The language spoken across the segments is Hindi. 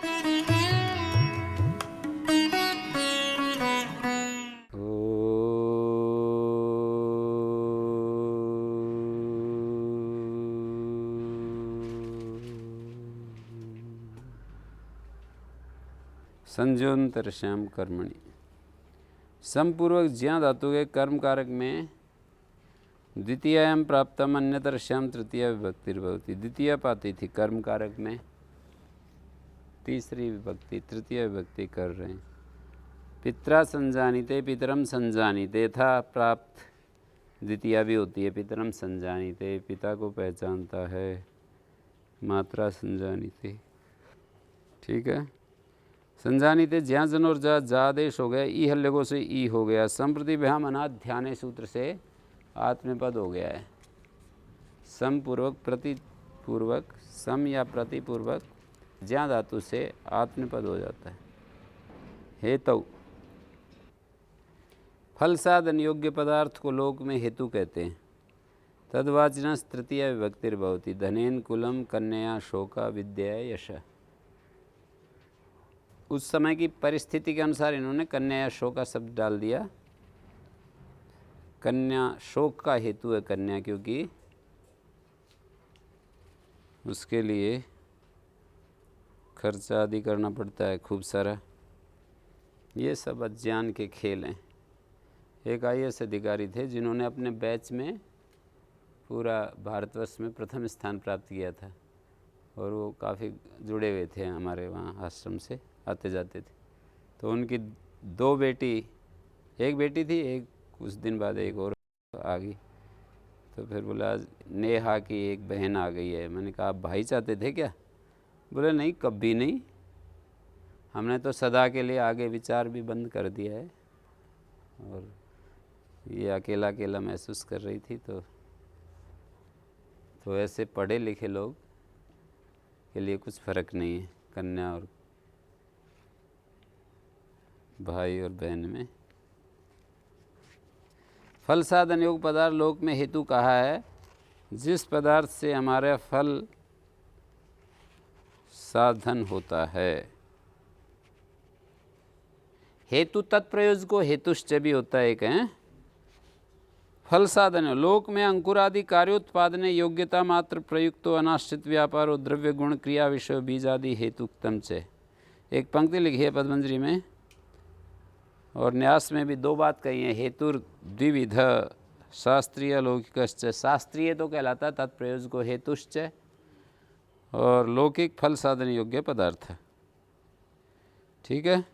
संजोन्तरश्याम कर्मणि समपूर्वक ज्या धातु के कर्म कारक में द्वितीयायाम प्राप्तम अन्यतरश्याम तृतीया विभक्तिर्भवति। द्वितीय पाती थी कर्म कारक में, तीसरी विभक्ति तृतीय विभक्ति कर रहे हैं। पित्रा संजानीते पितरम संजानीते था प्राप्त द्वितीया भी होती है। पितरम संजानीते पिता को पहचानता है, मात्रा संजानीते, ठीक है। संजानीते ज्या जन और जा आदेश हो गया, ई हल्लेगो से ई हो गया। संप्रति भ्याम अनाथ ध्यान सूत्र से आत्मपद हो गया है। समपूर्वक प्रतिपूर्वक सम या प्रतिपूर्वक ज्या धातु से आत्मपद हो जाता है। हेतु फल साधन योग्य पदार्थ को लोक में हेतु कहते हैं। तद्वाचिन तृतीय विभक्तिर्भवति। धनेन कुलम कन्या शोका विद्या यश। उस समय की परिस्थिति के अनुसार इन्होंने कन्या या शोक का शब्द डाल दिया। कन्या शोक का हेतु है कन्या, क्योंकि उसके लिए खर्चा आदि करना पड़ता है खूब सारा। ये सब अज्ञान के खेल हैं। एक IAS अधिकारी थे जिन्होंने अपने बैच में पूरा भारतवर्ष में प्रथम स्थान प्राप्त किया था, और वो काफ़ी जुड़े हुए थे हमारे वहाँ आश्रम से, आते जाते थे। तो उनकी दो बेटी, एक बेटी थी, एक कुछ दिन बाद एक और आ गई। तो फिर बोला नेहा की एक बहन आ गई है। मैंने कहा आप भाई चाहते थे क्या? बोले नहीं, कभी नहीं, हमने तो सदा के लिए आगे विचार भी बंद कर दिया है। और ये अकेला अकेला महसूस कर रही थी। तो ऐसे पढ़े लिखे लोग के लिए कुछ फ़र्क नहीं है कन्या और भाई और बहन में। फल साधन योग पदार्थ लोक में हेतु कहा है जिस पदार्थ से हमारा फल साधन होता है। हेतु तत्प्रयोज को हेतुश्च भी होता है एक है। फल साधन लोक में अंकुरादि कार्योत्पादने योग्यता मात्र प्रयुक्तो अनाश्रित व्यापारो द्रव्य गुण क्रिया विषय बीज आदि हेतुक्तम से। एक पंक्ति लिखी है पद्मंजरी में, और न्यास में भी दो बात कही है। हेतु द्विविध शास्त्रीय लौकिकश्च। शास्त्रीय तो कहलाता है तत्प्रयोज को हेतुश्च, और लौकिक फल साधन योग्य पदार्थ, ठीक है।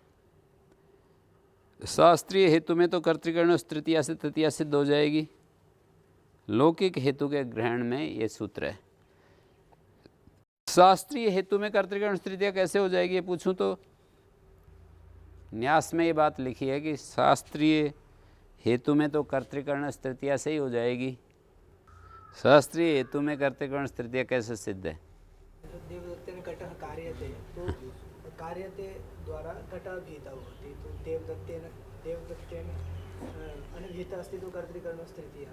शास्त्रीय हेतु में तो कर्तृकर्ण तृतीया से तृतीया सिद्ध हो जाएगी। लौकिक हेतु के ग्रहण में ये सूत्र है। शास्त्रीय हेतु में कर्तृकर्ण तृतीया कैसे हो जाएगी ये पूछूं तो न्यास में ये बात लिखी है कि शास्त्रीय हेतु में तो कर्तृकर्ण तृतीया से ही हो जाएगी। शास्त्रीय हेतु में कर्तृकर्ण तृतीया कैसे सिद्ध है? देवदत्तेन घटः कार्यते, तो कार्यते द्वारा घटाभिहिता होती, तो देवदत्तेन अनभिहिता अस्ति तो कर्तृकर्ण तृतीया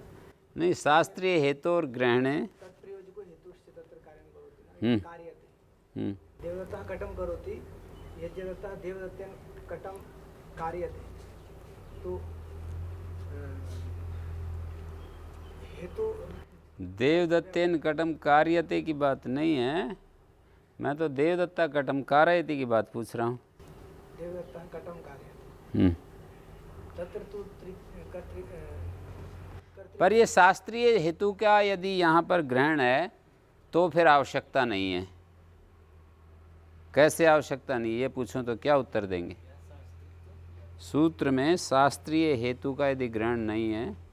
नहीं। शास्त्रीय हेतु और ग्रहण है तत्प्रयोजको हेतुश्च तत्र कार्यं करोति कार्यते। देवदत्तः कटं करोति, यद्यदत्तः देवदत्तेन कटं कार्यते, तो हेतु देवदत्तेन कटम कार्यते की बात नहीं है। मैं तो देवदत्ता कटम कारयति की बात पूछ रहा हूँ। देवदत्तः कटं कार्यते तत्र तो पर ये शास्त्रीय हेतु का यदि यहाँ पर ग्रहण है तो फिर आवश्यकता नहीं है। कैसे आवश्यकता नहीं, ये पूछूं तो क्या उत्तर देंगे? सूत्र में शास्त्रीय हेतु का यदि ग्रहण नहीं है,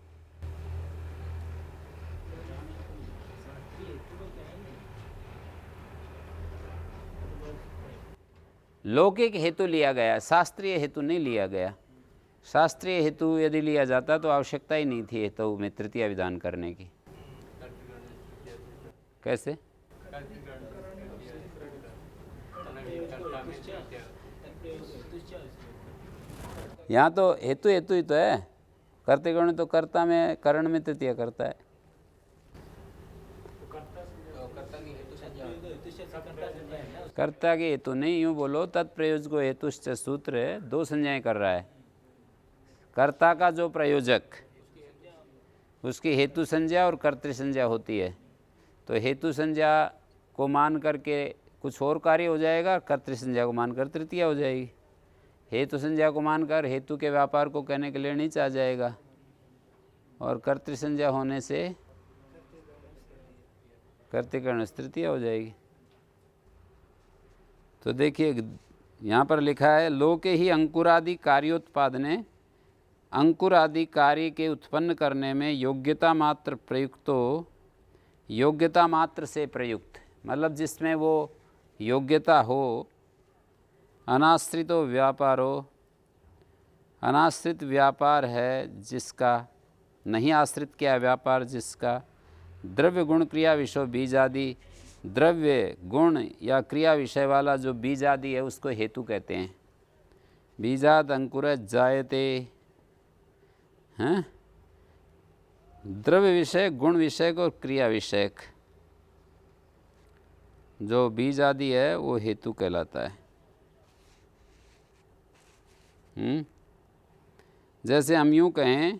लौकिक हेतु लिया गया, शास्त्रीय हेतु नहीं लिया गया। शास्त्रीय हेतु यदि लिया जाता तो आवश्यकता ही नहीं थी हेतु में तृतीया विधान करने की। कैसे? यहाँ तो हेतु हेतु ही तो है। कर्तृगण तो कर्ता में करण में तृतीया करता है। कर्ता के हेतु नहीं, यूँ बोलो तत्प्रयोजको हेतुश्च सूत्र है, दो संज्ञाएं कर रहा है। कर्ता का जो प्रयोजक, उसकी हेतु संज्ञा और कर्तृ संज्ञा होती है। तो हेतु संज्ञा को मान करके कुछ और कार्य हो जाएगा, कर्तृ संज्ञा को मानकर तृतीया हो जाएगी। हेतु संज्ञा को मानकर हेतु के व्यापार को कहने के लिए नीच आ जाएगा, और कर्तृ संज्ञा होने से कर्तृकरण तृतीया हो जाएगी। तो देखिए यहाँ पर लिखा है, लोके ही अंकुरादि कार्योत्पादने, अंकुर आदि कार्य के उत्पन्न करने में योग्यता मात्र प्रयुक्तो, योग्यता मात्र से प्रयुक्त, मतलब जिसमें वो योग्यता हो। अनाश्रितो व्यापारो, अनाश्रित व्यापार है जिसका, नहीं आश्रित किया व्यापार जिसका। द्रव्य गुण क्रिया विषय बीज आदि, द्रव्य गुण या क्रिया विषय वाला जो बीज आदि है उसको हेतु कहते हैं। बीजाद अंकुर जायते, हैं, द्रव्य विषय, गुण विषयक और क्रिया विषयक जो बीज आदि है वो हेतु कहलाता है। जैसे हम यूँ कहें,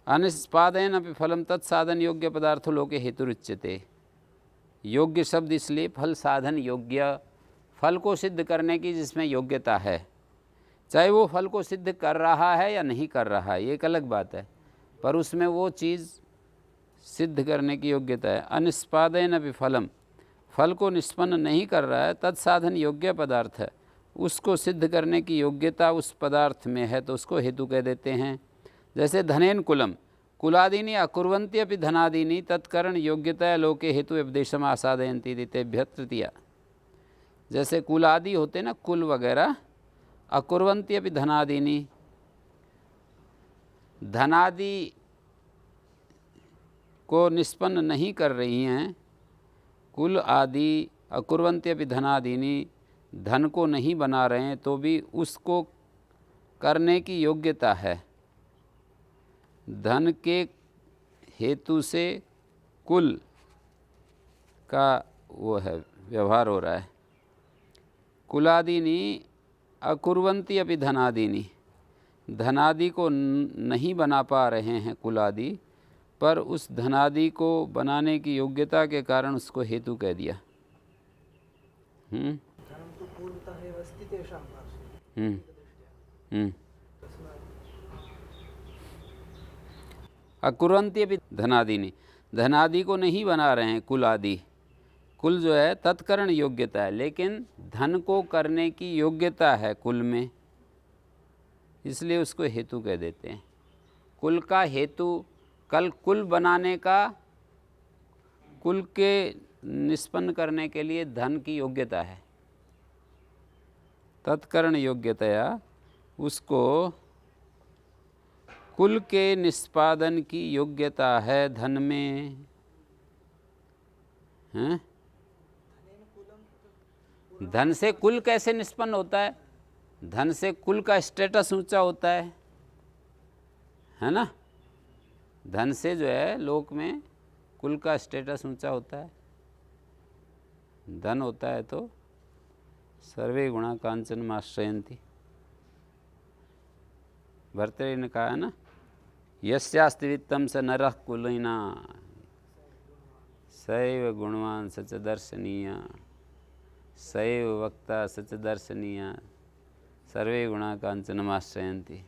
अनिष्पादयन अपि फलम तत्साधन योग्य पदार्थो लोके हेतुरुच्यते। योग्य शब्द इसलिए, फल साधन योग्य, फल को सिद्ध करने की जिसमें योग्यता है। चाहे वो फल को सिद्ध कर रहा है या नहीं कर रहा है, ये एक अलग बात है, पर उसमें वो चीज़ सिद्ध करने की योग्यता है। अनिष्पादयन अपि फलम, फल को निष्पन्न नहीं कर रहा है, तत्साधन योग्य पदार्थ है, उसको सिद्ध करने की योग्यता उस पदार्थ में है, तो उसको हेतु कह देते हैं। जैसे धनेन कुलम, कुलादीनी अकुर्वन्ति अपि धनादीनी तत्करण योग्यता लोके हेतु उपदेशम आसादयन्ति तेभ्यः तृतीया। जैसे कुलादि होते ना, कुल वगैरह, अकुर्वन्ति अपि धनादीनी, धनादि को निष्पन्न नहीं कर रही हैं, कुल आदि अकुर्वन्ति अपि धनादीनी, धन को नहीं बना रहे हैं, तो भी उसको करने की योग्यता है। धन के हेतु से कुल का वो है व्यवहार हो रहा है। कुलादीनी अकुर्वन्ति अपि धनादीनी, धनादि को नहीं बना पा रहे हैं कुलादि, पर उस धनादि को बनाने की योग्यता के कारण उसको हेतु कह दिया। अकुर्वन्ति अपि धनादीनी, धनादि को नहीं बना रहे हैं कुल आदि, कुल जो है तत्करण योग्यता है, लेकिन धन को करने की योग्यता है कुल में, इसलिए उसको हेतु कह देते हैं। कुल का हेतु, कल कुल बनाने का, कुल के निष्पन्न करने के लिए धन की योग्यता है, तत्करण योग्यतया उसको कुल के निष्पादन की योग्यता है धन में, हैं? धन से कुल कैसे निष्पन्न होता है? धन से कुल का स्टेटस ऊंचा होता है ना? धन से जो है लोक में कुल का स्टेटस ऊंचा होता है। धन होता है तो सर्वे गुणा कांचन आश्रयन्ति। भर्तृहरि ने कहा है ना, यस्यास्ति वित्तम स नरः कुलीना, सैव गुणवान सच दर्शनीय, सैव वक्ता सच दर्शनीय, सर्वे गुणा कांचन आश्रयन्ति।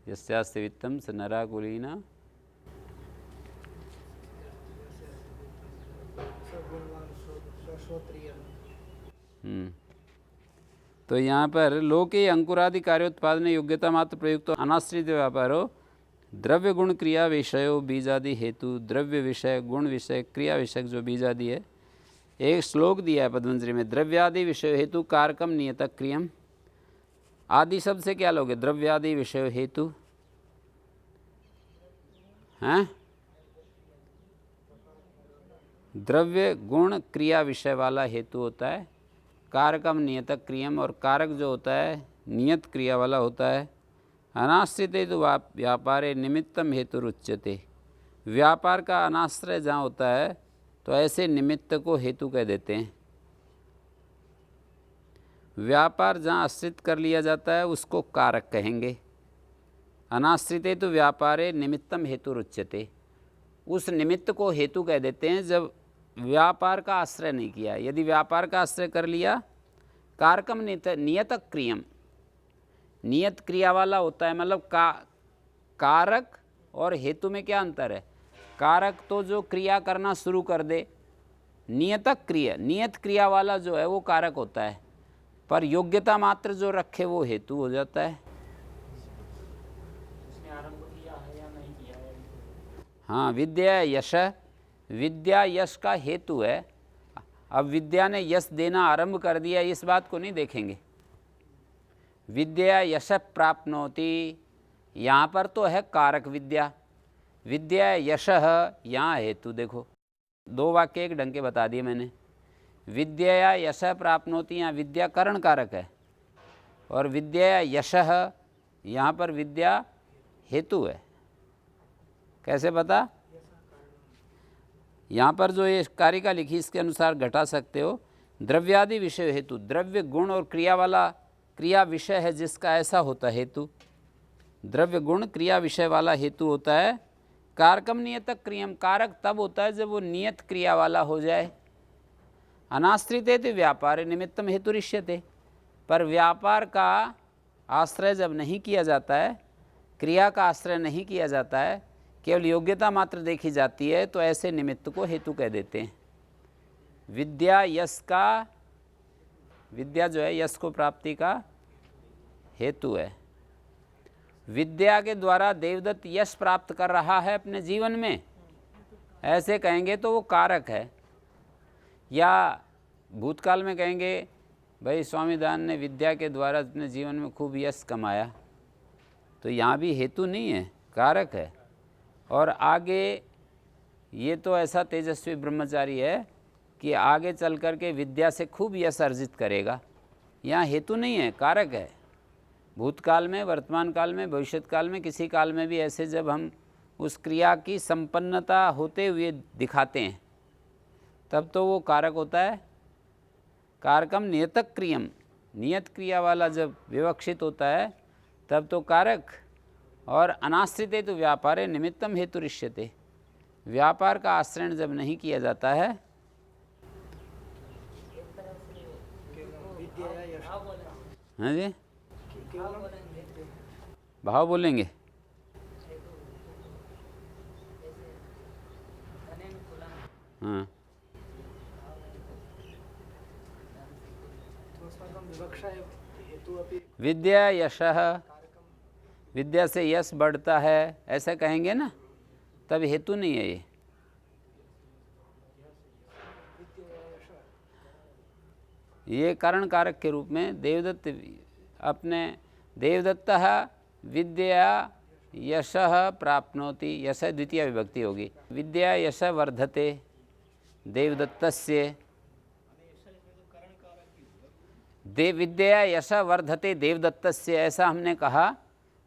यस्यास्ति वित्तम स नरः कुलीना, तो यहाँ पर लोके अंकुरादि कार्योत्पादन योग्यता मात्र प्रयुक्त अनाश्रित व्यापारो, द्रव्य गुण क्रिया विषयो बीजादि हेतु, द्रव्य विषय गुण विषय क्रिया विषय जो बीजादि है। एक श्लोक दिया है पद्मंजरी में, द्रव्यादि विषय हेतु कारकम नियतक क्रियम। आदि शब्द से क्या लोगे? द्रव्यादि विषय हेतु, हैं? द्रव्य गुण क्रिया विषय वाला हेतु होता है। कारकम नियतक क्रियम, और कारक जो होता है नियत क्रिया वाला होता है। अनाश्रित तो व्यापारे निमित्तम हेतु रुच्यते। व्यापार का अनाश्रय जहाँ होता है तो ऐसे निमित्त को हेतु कह देते हैं। व्यापार जहाँ आश्रित कर लिया जाता है उसको कारक कहेंगे। अनाश्रिते तो व्यापारे निमित्तम हेतु रुच्यते, उस निमित्त को हेतु कह देते हैं जब व्यापार का आश्रय नहीं किया। यदि व्यापार का आश्रय कर लिया, कारकम नियत क्रियम, नियत क्रिया वाला होता है, मतलब कारक और हेतु में क्या अंतर है? कारक तो जो क्रिया करना शुरू कर दे, नियतक क्रिया, नियत क्रिया वाला जो है वो कारक होता है, पर योग्यता मात्र जो रखे वो हेतु हो जाता है। हाँ, विद्या यश, विद्या यश का हेतु है। अब विद्या ने यश देना आरंभ कर दिया, इस बात को नहीं देखेंगे। विद्या यश प्राप्नोति, यहाँ पर तो है कारक विद्या, विद्या यश यहाँ हेतु। देखो, दो वाक्य एक ढंग के बता दिए मैंने। विद्या यश प्राप्नोति, यहाँ विद्या करण कारक है, और विद्या यश यहाँ पर विद्या हेतु है। कैसे पता? यहाँ पर जो ये कारिका लिखी इसके अनुसार घटा सकते हो। द्रव्यादि विषय हेतु, द्रव्य गुण और क्रिया वाला क्रिया विषय है जिसका, ऐसा होता है हेतु। द्रव्य गुण क्रिया विषय वाला हेतु होता है। कारकम नियतक क्रियम, कारक तब होता है जब वो नियत क्रिया वाला हो जाए। अनाश्रिते तो व्यापार निमित्तम हेतुरिष्यते, पर व्यापार का आश्रय जब नहीं किया जाता है, क्रिया का आश्रय नहीं किया जाता है, केवल योग्यता मात्र देखी जाती है, तो ऐसे निमित्त को हेतु कह देते हैं। विद्या यश का, विद्या जो है यश को प्राप्ति का हेतु है। विद्या के द्वारा देवदत्त यश प्राप्त कर रहा है अपने जीवन में, ऐसे कहेंगे तो वो कारक है। या भूतकाल में कहेंगे भाई स्वामी दान ने विद्या के द्वारा अपने जीवन में खूब यश कमाया, तो यहाँ भी हेतु नहीं है, कारक है। और आगे ये तो ऐसा तेजस्वी ब्रह्मचारी है कि आगे चल कर के विद्या से खूब यश अर्जित करेगा, यहाँ हेतु नहीं है, कारक है। भूतकाल में, वर्तमान काल में, भविष्यत काल में, किसी काल में भी ऐसे जब हम उस क्रिया की संपन्नता होते हुए दिखाते हैं तब तो वो कारक होता है। कारकम नियतक क्रियम, नियत क्रिया वाला जब विवक्षित होता है तब तो कारक। और अनाश्रिते तो व्यापारे निमित्तम हेतुरिष्यते, व्यापार का आश्रय जब नहीं किया जाता है। हाँ जी, भाव बोलेंगे। हाँ, विद्या यशः, विद्या से यश बढ़ता है, ऐसा कहेंगे ना, तब हेतु नहीं है ये। ये कारण कारक के रूप में देवदत्त, अपने देवदत्तः विद्या यशः प्राप्नोति, यश द्वितीय विभक्ति होगी, विद्या यश वर्धते देवदत्तस्य, विद्या यश वर्धते देवदत्तस्य, ऐसा हमने कहा।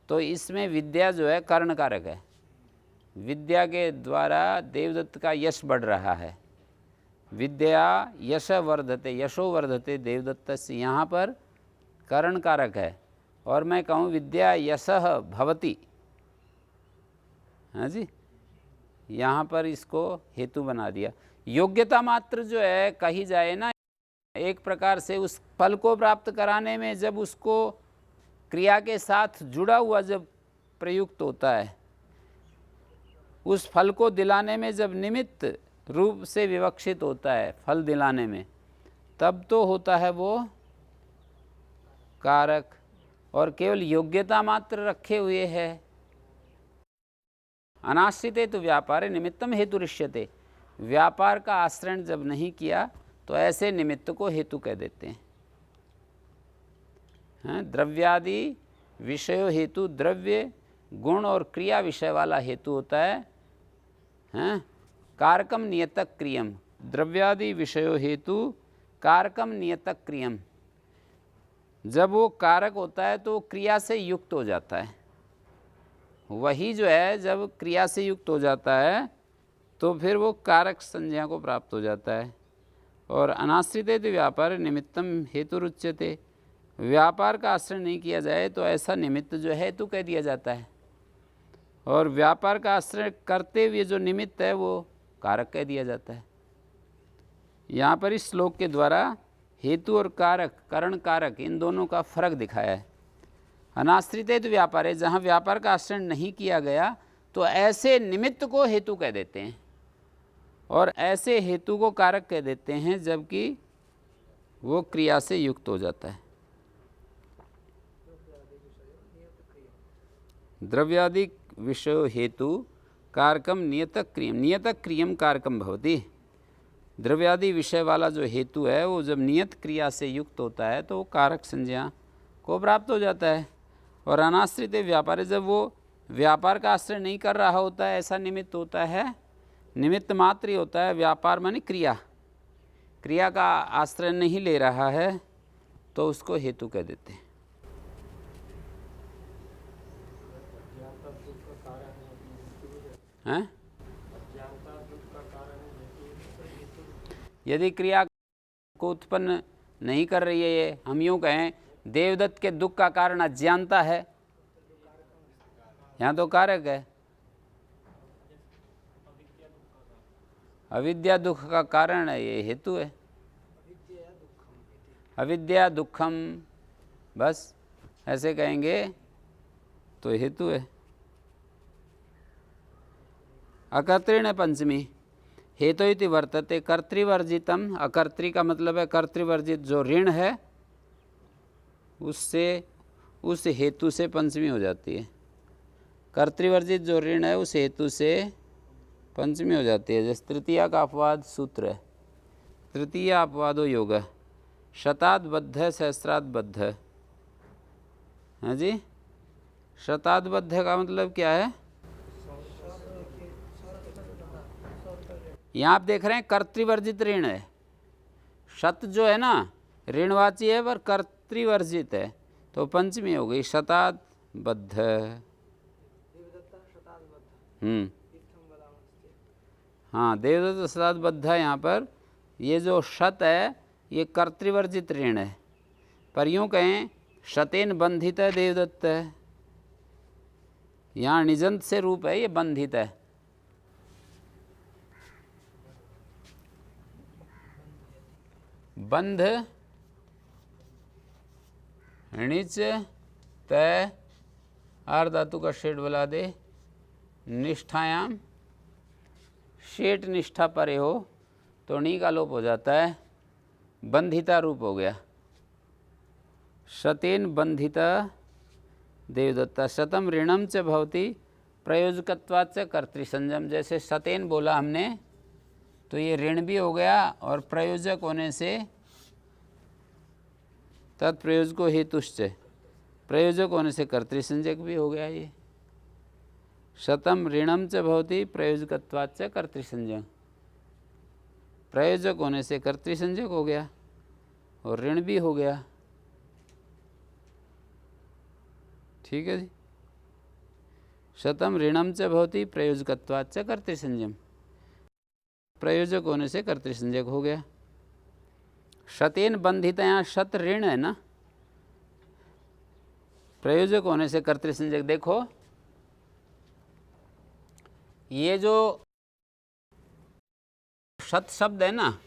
तो इसमें विद्या जो है कर्ण कारक है, विद्या के द्वारा देवदत्त का यश बढ़ रहा है। विद्या यश वर्धते, यशो वर्धते देवदत्तस्य, यहाँ पर कर्ण कारक है। और मैं कहूँ विद्या यशः भवति, हाँ जी, यहाँ पर इसको हेतु बना दिया। योग्यता मात्र जो है कही जाए ना, एक प्रकार से उस फल को प्राप्त कराने में जब उसको क्रिया के साथ जुड़ा हुआ जब प्रयुक्त होता है, उस फल को दिलाने में जब निमित्त रूप से विवक्षित होता है फल दिलाने में, तब तो होता है वो कारक। और केवल योग्यता मात्र रखे हुए है। अनाश्रिते तो व्यापारे निमित्तम हेतुरिष्यते, व्यापार का आश्रय जब नहीं किया तो ऐसे निमित्त को हेतु कह देते हैं। द्रव्यादि विषय हेतु, द्रव्य गुण और क्रिया विषय वाला हेतु होता है। कारकम नियतक क्रियम, द्रव्यादि विषय हेतु कारकम नियतक क्रियम, जब वो कारक होता है तो क्रिया से युक्त हो जाता है। वही जो है जब क्रिया से युक्त हो जाता है तो फिर वो कारक संज्ञा को प्राप्त हो जाता है। और अनाश्रिते तो व्यापार निमित्तम हेतुरुच्यते, व्यापार का आश्रय नहीं किया जाए तो ऐसा निमित्त जो है हेतु कह दिया जाता है, और व्यापार का आश्रय करते हुए जो निमित्त है वो कारक कह दिया जाता है। यहाँ पर इस श्लोक के द्वारा हेतु और कारक, करण कारक, इन दोनों का फर्क दिखाया है। अनाश्रित हेतु व्यापार है, जहाँ व्यापार का आश्रय नहीं किया गया तो ऐसे निमित्त को हेतु कह देते हैं, और ऐसे हेतु को कारक कह देते हैं जबकि वो क्रिया से युक्त हो जाता है। द्रव्यादि विषयो हेतु कारकम नियतक क्रियम, नियतक क्रियम कारकम भवति। द्रव्यादि विषय वाला जो हेतु है वो जब नियत क्रिया से युक्त होता है तो वो कारक संज्ञा को प्राप्त हो जाता है। और अनाश्रित व्यापार है, जब वो व्यापार का आश्रय नहीं कर रहा होता है, ऐसा निमित्त होता है, निमित्त मात्र ही होता है। व्यापार माने क्रिया, क्रिया का आश्रय नहीं ले रहा है तो उसको हेतु कह देते हैं। हैं? यदि क्रिया को उत्पन्न नहीं कर रही है ये, हम यूँ कहें देवदत्त के दुख का कारण अज्ञानता है, यहाँ तो कारक है। अविद्या दुख का कारण है, ये हेतु है। अविद्या दुखम, बस ऐसे कहेंगे तो हेतु है। अकर्तृण पंचमी हेतु इति वर्तते कर्तृवर्जितम। अकर्तृ का मतलब है कर्तृवर्जित जो ऋण है उससे, उस हेतु से पंचमी हो जाती है। कर्तृवर्जित जो ऋण है उस हेतु से पंचमी हो जाती है। जैसे तृतीया का अपवाद सूत्र है, तृतीय अपवादो योग, शताद्बद्ध सहस्राद्बद्ध। हाँ जी, शताद्बद्ध का मतलब क्या है? यहाँ आप देख रहे हैं कर्तृवर्जित ऋण है, शत जो है ना ऋणवाची है पर कर्तृवर्जित है, तो पंचमी हो गई शताद्बद्ध। हाँ, देवदत्त शताद्बद्ध है। यहाँ पर ये जो शत है ये कर्तृवर्जित ऋण है, पर यूँ कहें शतेन बंधित है देवदत्त है। यहाँ निजंत से रूप है, ये बंधित है। बंध णिच तय आर धातु का शेड बला दे, निष्ठायाम शेट निष्ठा परे हो तो णी का लोप हो जाता है, बंधिता रूप हो गया। शतेन बंधिता देवदत्ता। शतम ऋणम च भवति प्रयोजकत्वाच्च कर्तृसंजम। जैसे शतेन बोला हमने तो ये ऋण भी हो गया और प्रयोजक होने से तत्प्रयोजको हेतुश्च, प्रयोजक होने से कर्तृसंजक भी हो गया। ये शतम ऋणम च भवति प्रयोजकत्वाच्च कर्तृसंजम, प्रयोजक होने से कर्तृसंजक हो गया और ऋण भी हो गया। ठीक है जी। शतम ऋणम च भवति प्रयोजकत्वाच्च कर्तृसंजम, प्रयोजक होने से कर्तृसंजक हो गया। शतेन बंधित, यहाँ शत ऋण है ना, प्रयोजक होने से कर्तृसंजक। देखो ये जो शत शब्द है ना,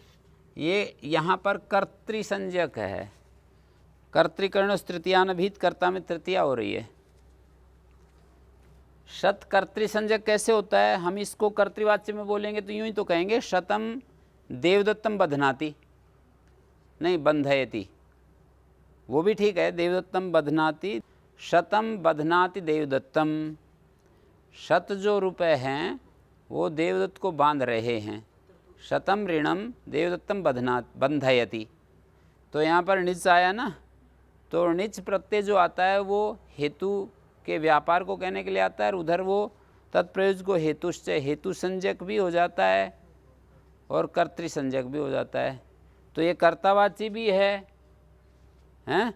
ये यहाँ पर कर्तृसंजक है। कर्तृकर्ण तृतीयानभीत, कर्ता में तृतीया हो रही है। शत कर्तृसंजक कैसे होता है? हम इसको कर्तृवाच्य में बोलेंगे तो यूं ही तो कहेंगे शतम देवदत्तम बध्नाति, नहीं बंधयति, वो भी ठीक है। देवदत्तम बध्नाति, शतम बध्नाति देवदत्तम। शत जो रुपए हैं वो देवदत्त को बांध रहे हैं। शतम ऋणम देवदत्तम बंधयति, तो यहाँ पर निच आया ना, तो निच प्रत्यय जो आता है वो हेतु के व्यापार को कहने के लिए आता है, और उधर वो तत्प्रयोज को हेतुश्च, हेतु संजक भी हो जाता है और कर्तृसंजक भी हो जाता है। तो ये कर्तावाची भी है, हैं?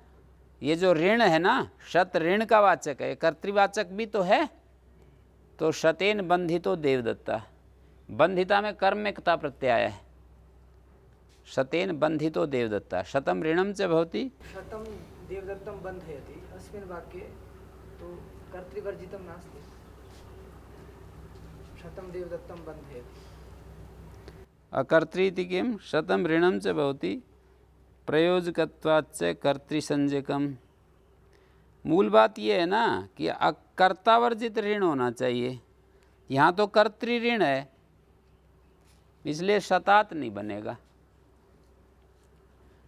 ये जो ऋण है ना, शत ऋण का वाचक है, कर्तृवाचक भी तो है। तो शतेन बंधितो देवदत्ता, बंधिता में कर्मकता प्रत्यय है। शतेन बंधितो देवदत्ता। शतम ऋणम च भवति, शतम देवदत्तं बन्धयति अस्मिन् वाक्ये तु कर्तृवर्जितं नास्ति। शतं देवदत्तं बन्धयति। अकर्तृति किम शतम ऋणम च भवति प्रयोजकत्वाच्च कर्तृसंज्ञकम। मूल बात ये है ना कि कर्तावर्जित ऋण होना चाहिए। यहाँ तो कर्तृ ऋण है, इसलिए शतात नहीं बनेगा।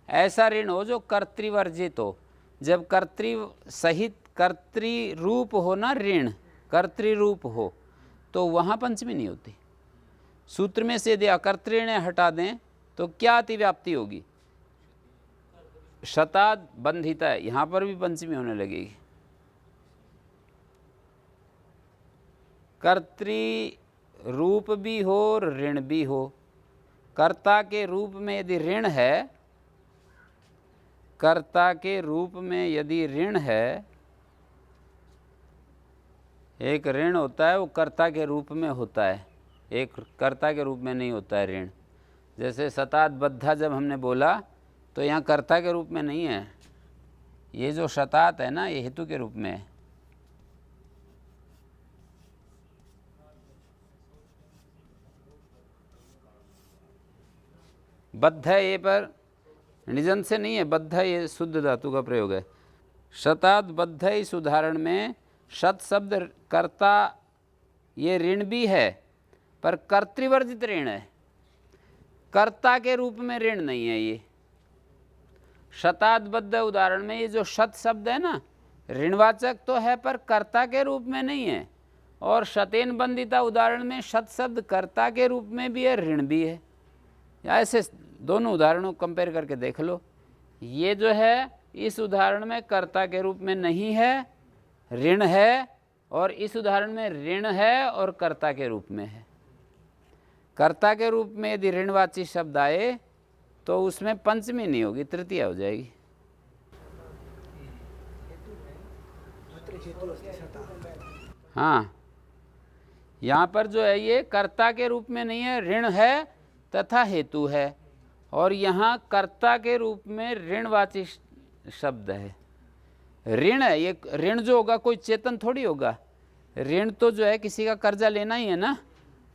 ऐसा ऋण हो जो कर्तृवर्जित हो। जब कर्तृ सहित कर्तृ रूप हो ना ऋण, कर्तृ रूप हो, तो वहाँ पंचमी नहीं होती। सूत्र में से यदि अकर्तृ ऋण हटा दें तो क्या अतिव्याप्ति होगी? शताद बंधिता है, यहाँ पर भी पंचमी होने लगेगी। कर्तृ रूप भी हो और ऋण भी हो। कर्ता के रूप में यदि ऋण है, कर्ता के रूप में यदि ऋण है, एक ऋण होता है वो कर्ता के रूप में होता है, एक कर्ता के रूप में नहीं होता है ऋण। जैसे शताद बद्धा जब हमने बोला तो यहाँ कर्ता के रूप में नहीं है, ये जो शतात है ना ये हेतु के रूप में है। बद्ध है ये पर निजन से नहीं है, बद्ध ये शुद्ध धातु का प्रयोग है। शताद बद्ध इस उदाहरण में शत शब्द कर्ता ये ऋण भी है पर कर्तृवर्जित ऋण है, कर्ता के रूप में ऋण नहीं है। ये शतादबद्ध उदाहरण में ये जो शत शब्द है ना ऋणवाचक तो है पर कर्ता के रूप में नहीं है। और शतेन बंदिता उदाहरण में शत शब्द कर्ता के रूप में भी है, ऋण भी है। ऐसे दोनों उदाहरणों को कंपेयर करके देख लो। ये जो है इस उदाहरण में कर्ता के रूप में नहीं है, ऋण है, और इस उदाहरण में ऋण है और कर्ता के रूप में है। कर्ता के रूप में यदि ऋणवाची शब्द आए तो उसमें पंचमी नहीं होगी, तृतीया हो जाएगी। हाँ, यहाँ पर जो है ये कर्ता के रूप में नहीं है, ऋण है तथा हेतु है। और यहाँ कर्ता के रूप में ऋणवाची शब्द है, ऋण है। ये ऋण जो होगा कोई चेतन थोड़ी होगा। ऋण तो जो है किसी का कर्जा लेना ही है ना,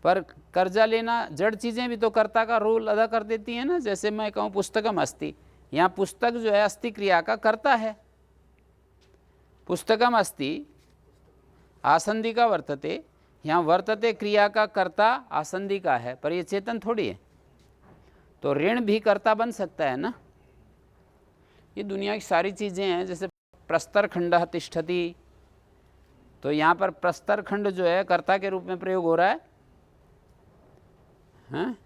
पर कर्जा लेना जड़ चीज़ें भी तो कर्ता का रोल अदा कर देती हैं ना। जैसे मैं कहूँ पुस्तकम अस्ति, यहाँ पुस्तक जो है अस्ति क्रिया का कर्ता है। पुस्तकम अस्ति आसंदी का वर्तते, यहाँ वर्तते क्रिया का कर्ता आसंदी का है, पर ये चेतन थोड़ी है। तो ऋण भी कर्ता बन सकता है ना। ये दुनिया की सारी चीज़ें हैं। जैसे प्रस्तर खंडः तिष्ठति, तो यहाँ पर प्रस्तर खंड जो है कर्ता के रूप में प्रयोग हो रहा है। हाँ,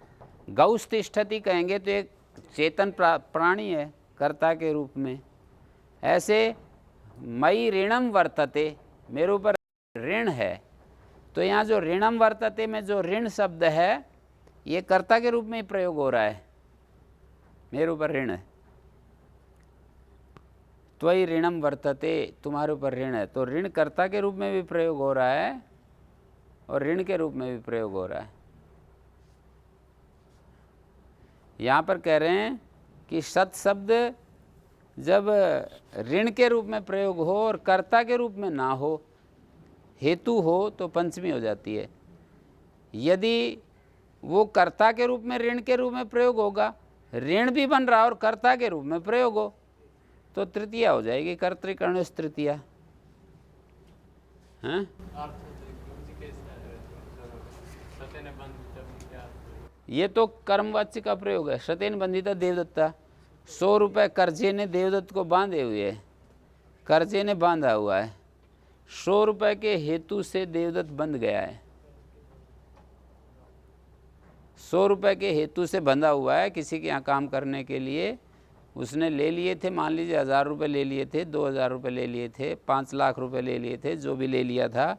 गौस तिष्ठति कहेंगे तो एक चेतन प्राणी है कर्ता के रूप में। ऐसे मई ऋणम वर्तते, मेरे ऊपर ऋण है, तो यहाँ जो ऋणम वर्तते में जो ऋण शब्द है ये कर्ता के रूप में ही प्रयोग हो रहा है। मेरे ऊपर ऋण है, त्वयि ऋणम वर्तते, तुम्हारे ऊपर ऋण है। तो ऋण कर्ता के रूप में भी प्रयोग हो रहा है और ऋण के रूप में भी प्रयोग हो रहा है। यहाँ पर कह रहे हैं कि सत शब्द जब ऋण के रूप में प्रयोग हो और कर्ता के रूप में ना हो, हेतु हो, तो पंचमी हो जाती है। यदि वो कर्ता के रूप में ऋण के रूप में प्रयोग होगा, ऋण भी बन रहा और कर्ता के रूप में प्रयोग हो, तो तृतीया हो जाएगी, कर्तृकर्ण तृतीया। हाँ, ये तो कर्मवाच्य का प्रयोग है। शतेन बंधिता देवदत्ता, 100 रुपये कर्जे ने देवदत्त को बांधे हुए है, कर्जे ने बांधा हुआ है। 100 रुपये के हेतु से देवदत्त बंध गया है। 100 रुपये के हेतु से बंधा हुआ है किसी के यहाँ काम करने के लिए। उसने ले लिए थे, मान लीजिए 1000 रुपये ले लिए थे, 2000 रुपये ले लिए थे, 5 लाख रुपये ले लिए थे, जो भी ले लिया था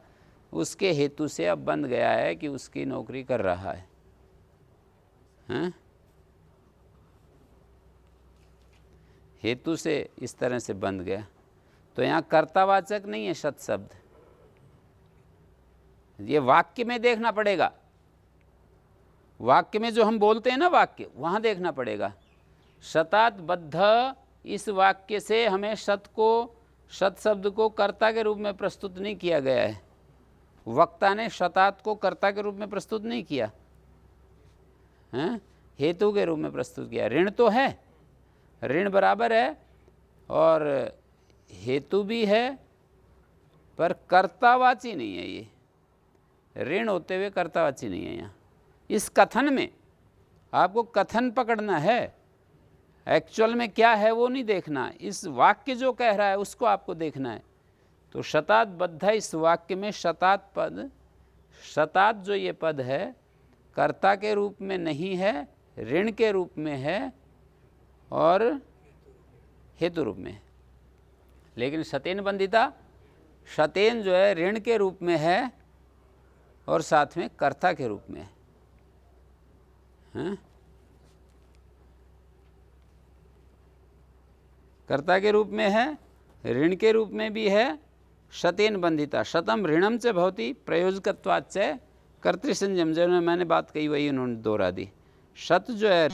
उसके हेतु से अब बंध गया है कि उसकी नौकरी कर रहा है। हाँ? हेतु से इस तरह से बंध गया। तो यहाँ कर्तावाचक नहीं है शत शब्द, ये वाक्य में देखना पड़ेगा। वाक्य में जो हम बोलते हैं ना वाक्य, वहाँ देखना पड़ेगा। शतात बद्ध इस वाक्य से हमें शत शब्द को कर्ता के रूप में प्रस्तुत नहीं किया गया है। वक्ता ने शतात को कर्ता के रूप में प्रस्तुत नहीं किया है, हेतु के रूप में प्रस्तुत किया। ऋण तो है, ऋण बराबर है और हेतु भी है, पर कर्तावाची नहीं है। ये ऋण होते हुए कर्तावाची नहीं है। यहाँ इस कथन में आपको कथन पकड़ना है, एक्चुअल में क्या है वो नहीं देखना, इस वाक्य जो कह रहा है उसको आपको देखना है। तो शतात बद्ध, इस वाक्य में शतात पद, शतात जो ये पद है कर्ता के रूप में नहीं है, ऋण के रूप में है और हेतु रूप में है। लेकिन शतेन बंधिता, शतेन जो है ऋण के रूप में है और साथ में कर्ता के रूप में है। कर्ता के रूप में है, ऋण के रूप में भी है। शतेन बंधिता, शतम ऋणम च भवति प्रयोजकत्वाच्च कर्तृसंयम, जो मैंने बात कही वही उन्होंने दोहरा दी। शत जो है